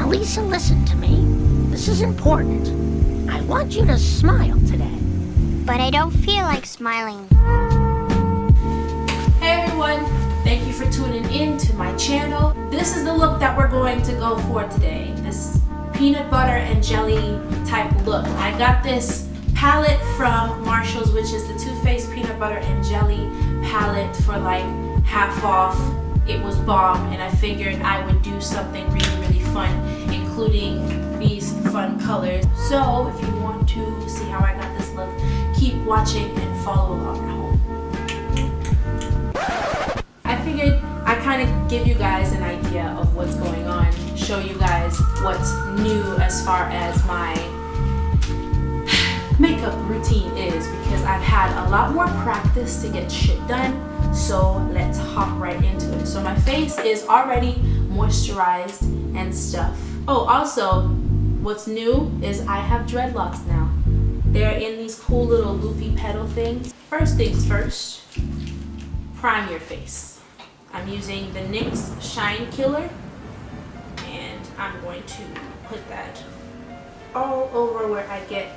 Lisa, listen to me. This is important. I want you to smile today. But I don't feel like smiling. Hey everyone, thank you for tuning in to my channel. This is the look that we're going to go for today. This peanut butter and jelly type look. I got this palette from Marshall's, which is the Too Faced peanut butter and jelly palette for like half off. It was bomb, and I figured I would do something really fun, including these fun colors. So if you want to see how I got this look, keep watching and follow along at home. I figured I'd kind of give you guys an idea of what's going on, show you guys what's new as far as my makeup routine is, because I've had a lot more practice to get shit done. So let's hop right into it. So my face is already moisturized and stuff. Oh, also, what's new is I have dreadlocks now. They're in these cool little loopy petal things. First things first, prime your face. I'm using the NYX Shine Killer, and I'm going to put that all over where I get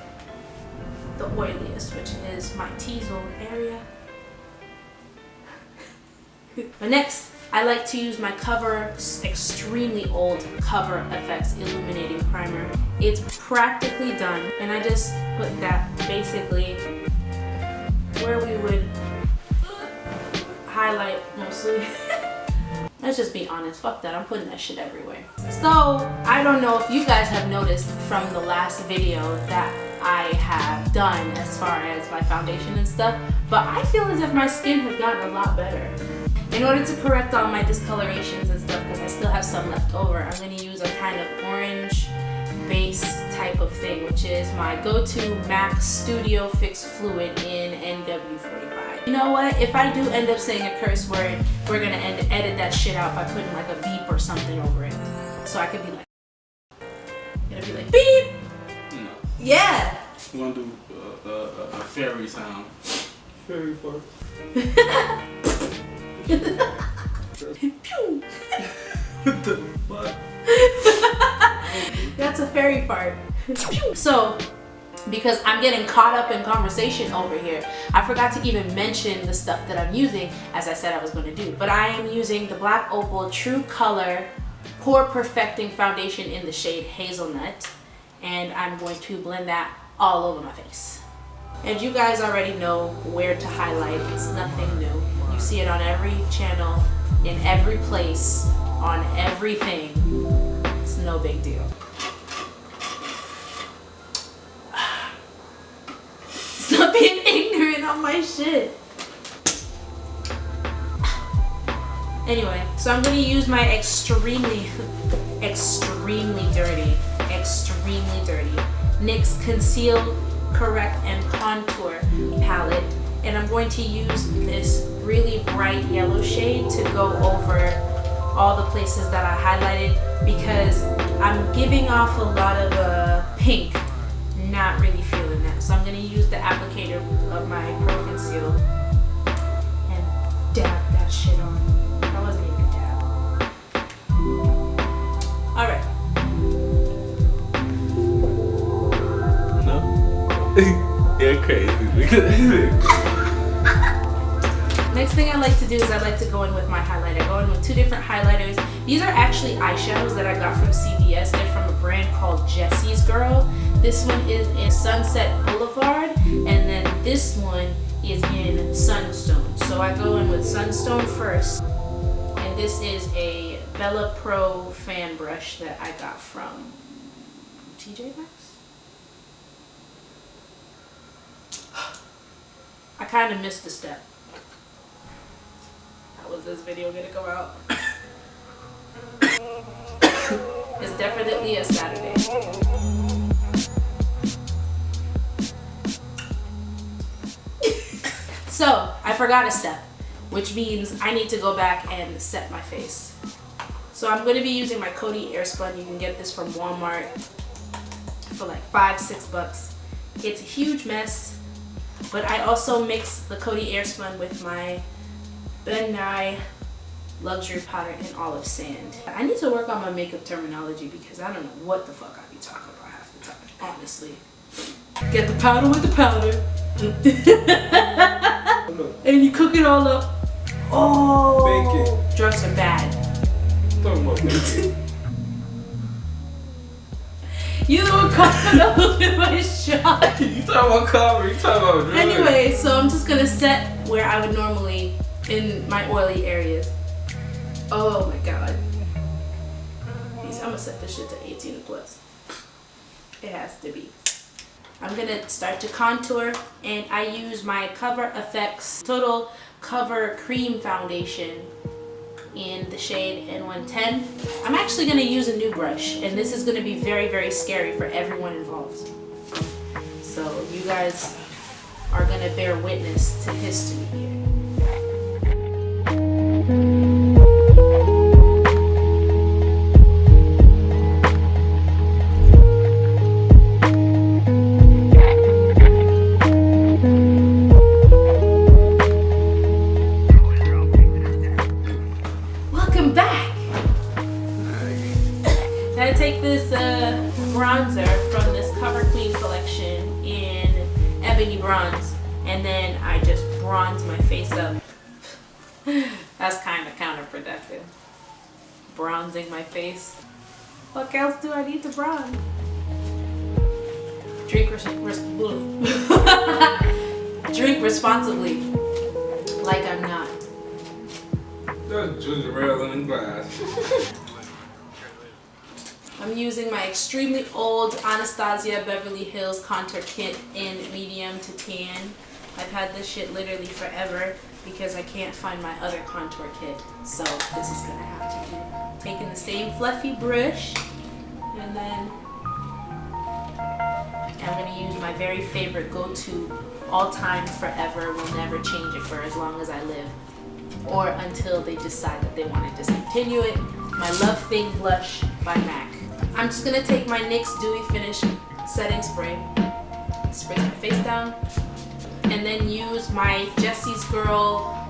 the oiliest, which is my T-zone area. But next, I like to use my Cover extremely old Cover FX Illuminating Primer. It's practically done, and I just put that basically where we would highlight mostly. Let's just be honest, fuck that, I'm putting that shit everywhere. So, I don't know if you guys have noticed from the last video that I have done as far as my foundation and stuff, but I feel as if my skin has gotten a lot better. In order to correct all my discolorations and stuff, because I still have some left over, I'm going to use a kind of orange base type of thing, which is my go-to MAC Studio Fix Fluid in NW45. You know what? If I do end up saying a curse word, we're going to edit that shit out by putting like a beep or something over it. So I could be like, it'll be like, beep! No. Yeah! You want to do a fairy sound. Fairy fart. Pew! What the fuck? That's a fairy fart. So, because I'm getting caught up in conversation over here, I forgot to even mention the stuff that I'm using, as I said I was going to do. But I am using the Black Opal True Color Pore Perfecting Foundation in the shade Hazelnut, and I'm going to blend that all over my face. And you guys already know where to highlight. It's nothing new. You see it on every channel, in every place, on everything. It's no big deal. Stop being ignorant on my shit. Anyway, so I'm going to use my extremely dirty NYX Conceal, Correct, and Contour palette. And I'm going to use this really bright yellow shade to go over all the places that I highlighted, because I'm giving off a lot of pink, not really feeling that. So I'm going to use the applicator of my Pro Conceal and dab that shit on. That wasn't even a dab. Alright. No? You're crazy. Next thing I like to do is I like to go in with my highlighter. I go in with two different highlighters. These are actually eyeshadows that I got from CVS. They're from a brand called Jessie's Girl. This one is in Sunset Boulevard, and then this one is in Sunstone. So I go in with Sunstone first, and this is a Bella Pro fan brush that I got from TJ Maxx. I kind of missed a step. How was this video gonna go out? It's definitely a Saturday. So, I forgot a step, which means I need to go back and set my face. So I'm going to be using my Coty Airspun. You can get this from Walmart for like $5-6. It's a huge mess, but I also mix the Coty Airspun with my Ben Nye luxury powder in olive sand. I need to work on my makeup terminology because I don't know what the fuck I be talking about half the time, honestly. Get the powder with the powder. And you cook it all up. Oh, Bacon. Drugs are bad. Talking about bacon. You know what coming up with my shot. You talking about cover, you talking about drugs. Anyway, so I'm just gonna set where I would normally in my oily areas. Oh my god. I'm gonna set this shit to 18 plus. It has to be. I'm gonna start to contour, and I use my Cover FX Total Cover Cream Foundation in the shade N110. I'm actually gonna use a new brush, and this is gonna be very, very scary for everyone involved. So you guys are gonna bear witness to history here. Bronzer from this Cover Queen collection in Ebony Bronze, and then I just bronze my face up. That's kind of counterproductive. Bronzing my face. What else do I need to bronze? Drink drink responsibly, like I'm not. That's ginger ale in glass. I'm using my extremely old Anastasia Beverly Hills contour kit in medium to tan. I've had this shit literally forever because I can't find my other contour kit. So this is gonna have to do. Taking the same fluffy brush, and then I'm gonna use my very favorite go-to all time forever, will never change it for as long as I live, or until they decide that they want to discontinue it. My Love Thing blush by MAC. I'm just gonna take my NYX Dewy Finish setting spray, spray my face down, and then use my Jessie's Girl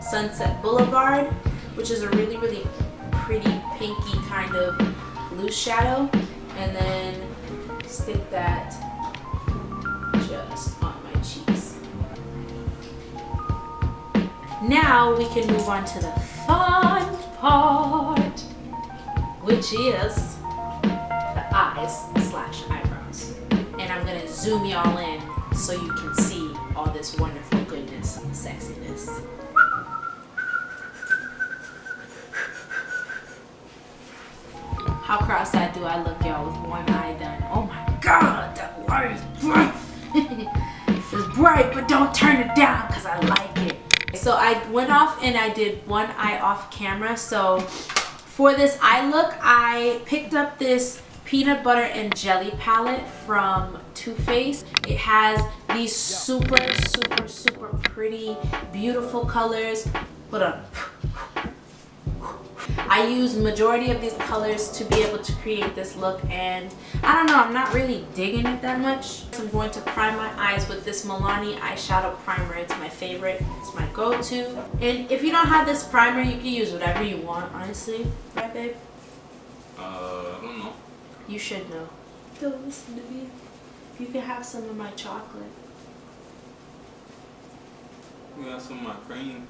Sunset Boulevard, which is a really, really pretty pinky kind of loose shadow, and then stick that just on my cheeks. Now we can move on to the fun part, which is eyes/eyebrows, and I'm gonna zoom y'all in so you can see all this wonderful goodness and sexiness. How cross-eyed do I look, y'all, with one eye done? Oh my god, that light is bright. It's bright, but don't turn it down because I like it. So I went off and I did one eye off camera. So for this eye look, I picked up this peanut butter and jelly palette from Too Faced. It has these super, super, super pretty, beautiful colors. Hold on. I use majority of these colors to be able to create this look, and I don't know, I'm not really digging it that much. So I'm going to prime my eyes with this Milani eyeshadow primer. It's my favorite, it's my go-to. And if you don't have this primer, you can use whatever you want, honestly. Right, babe? I don't know. You should know. Don't listen to me. You can have some of my chocolate. You got some of my cream.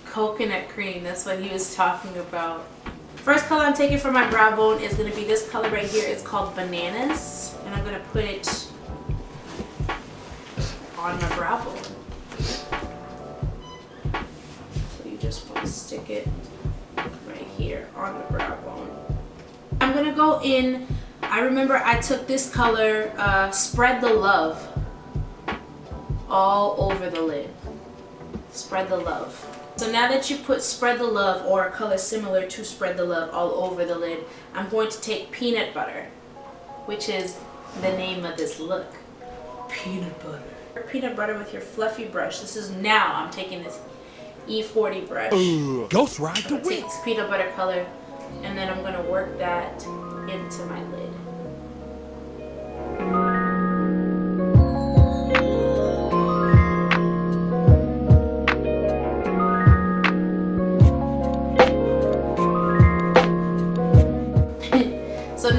Coconut cream, that's what he was talking about. First color I'm taking for my brow bone is going to be this color right here. It's called Bananas, and I'm going to put it on my brow bone. So you just want to stick it right here on the brow bone. I'm going to go in, I remember I took this color, Spread the Love, all over the lid. Spread the Love. So now that you put Spread the Love, or a color similar to Spread the Love, all over the lid, I'm going to take Peanut Butter, which is the name of this look. Peanut butter. Peanut butter with your fluffy brush. This is now, I'm taking this E40 brush. Ghost ride the Take this peanut butter color, and then I'm going to work that into my lid.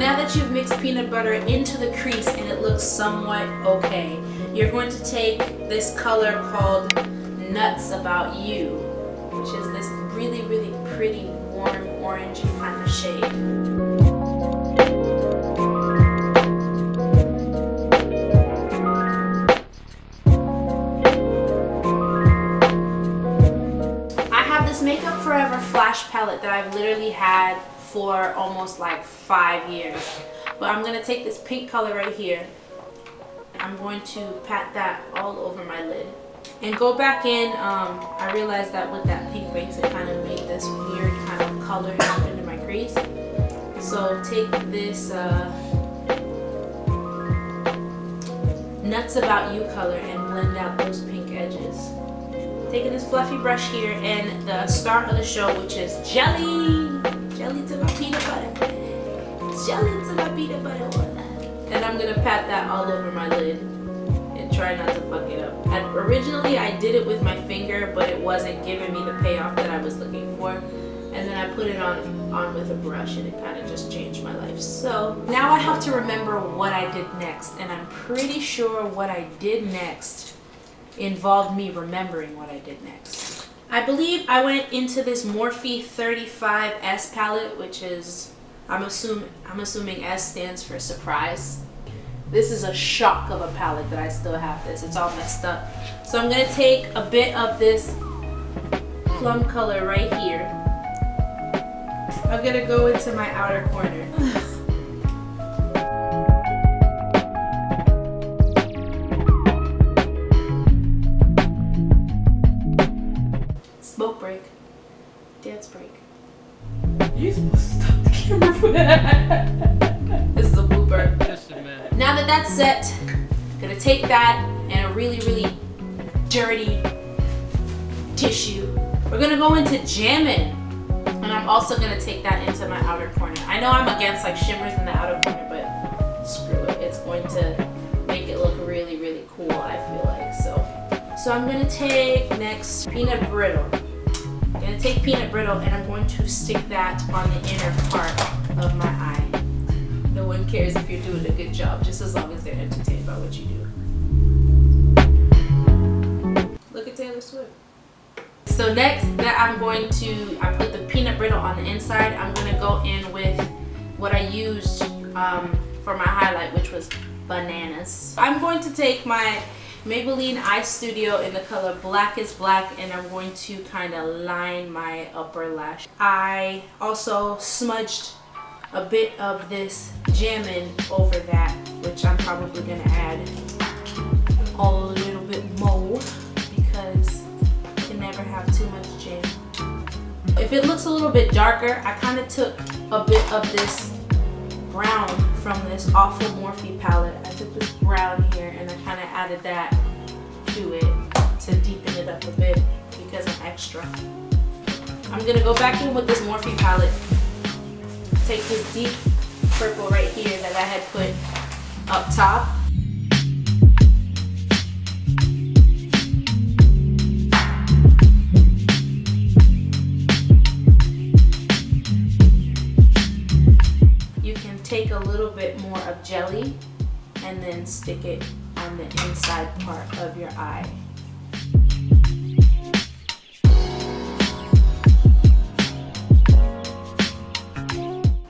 now that you've mixed peanut butter into the crease and it looks somewhat okay, you're going to take this color called Nuts About You, which is this really, really pretty warm orangey kind of shade. Makeup Forever Flash palette that I've literally had for almost like 5 years. But I'm going to take this pink color right here. I'm going to pat that all over my lid. And go back in. I realized that with that pink base it kind of made this weird kind of color into my crease. So take this Nuts About You color and blend out those pink edges. Taking this fluffy brush here and the star of the show, which is jelly. Jelly to my peanut butter. Jelly to my peanut butter. And I'm gonna pat that all over my lid and try not to fuck it up. Originally I did it with my finger, but it wasn't giving me the payoff that I was looking for. And then I put it on with a brush and it kind of just changed my life. So now I have to remember what I did next, and I'm pretty sure what I did next involved me remembering what I did next. I believe I went into this Morphe 35S palette, which is, I'm assuming S stands for surprise. This is a shock of a palette that I still have this. It's all messed up. So I'm gonna take a bit of this plum color right here. I'm gonna go into my outer corner. Smoke break. Dance break. You're supposed to stop the camera for that. This is a blooper. Now that that's set, I'm gonna take that and a really, really dirty tissue. We're gonna go into jamming. And I'm also gonna take that into my outer corner. I know I'm against like shimmers in the outer corner, but screw it. It's going to make it look really, really cool, I feel like. So I'm gonna take next peanut brittle. I'm gonna take peanut brittle and I'm going to stick that on the inner part of my eye. No one cares if you're doing a good job, just as long as they're entertained by what you do. Look at Taylor Swift. So next that I put the peanut brittle on the inside. I'm gonna go in with what I used for my highlight, which was bananas. I'm going to take my Maybelline Eye Studio in the color Black is Black, and I'm going to kind of line my upper lash. I also smudged a bit of this jamming over that, which I'm probably gonna add a little bit more because you can never have too much jam. If it looks a little bit darker, I kind of took a bit of this brown from this awful Morphe palette. I took this brown here and I kind of added that to it to deepen it up a bit because I'm extra. I'm gonna go back in with this Morphe palette, take this deep purple right here that I had put up top. Take a little bit more of jelly and then stick it on the inside part of your eye.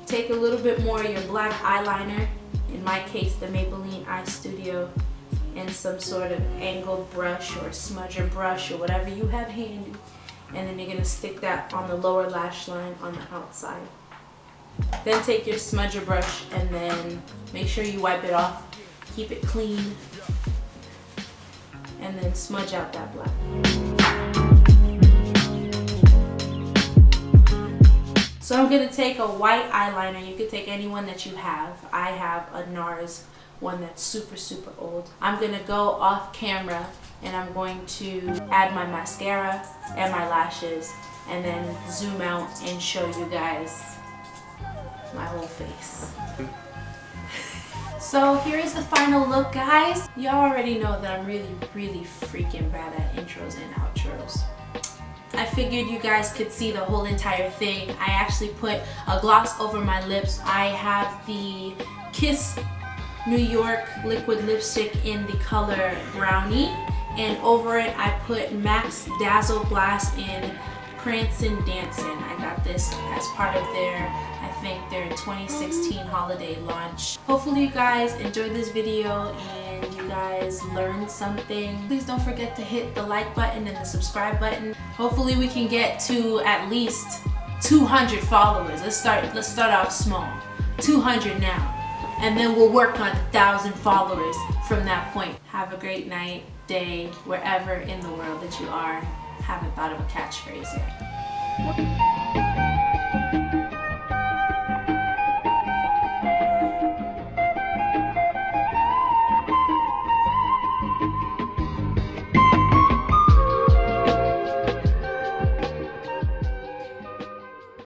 Take a little bit more of your black eyeliner, in my case the Maybelline Eye Studio, and some sort of angled brush or smudger brush or whatever you have handy, and then you're going to stick that on the lower lash line on the outside. Then take your smudger brush and then make sure you wipe it off, keep it clean, and then smudge out that black. So I'm going to take a white eyeliner. You can take any one that you have. I have a NARS one that's super, super old. I'm going to go off camera and I'm going to add my mascara and my lashes and then zoom out and show you guys my whole face. So here is the final look, guys. Y'all already know that I'm really, really freaking bad at intros and outros. I figured you guys could see the whole entire thing. I actually put a gloss over my lips. I have the Kiss New York liquid lipstick in the color Brownie, and over it I put MAC's Dazzle Blast in Prancin' Dancin'. I got this as part of their, I think, their 2016 holiday launch. Hopefully you guys enjoyed this video and you guys learned something. Please don't forget to hit the like button and the subscribe button. Hopefully we can get to at least 200 followers. Let's start off small. 200 now. And then we'll work on 1,000 followers from that point. Have a great night, day, wherever in the world that you are. Haven't thought of a catchphrase yet.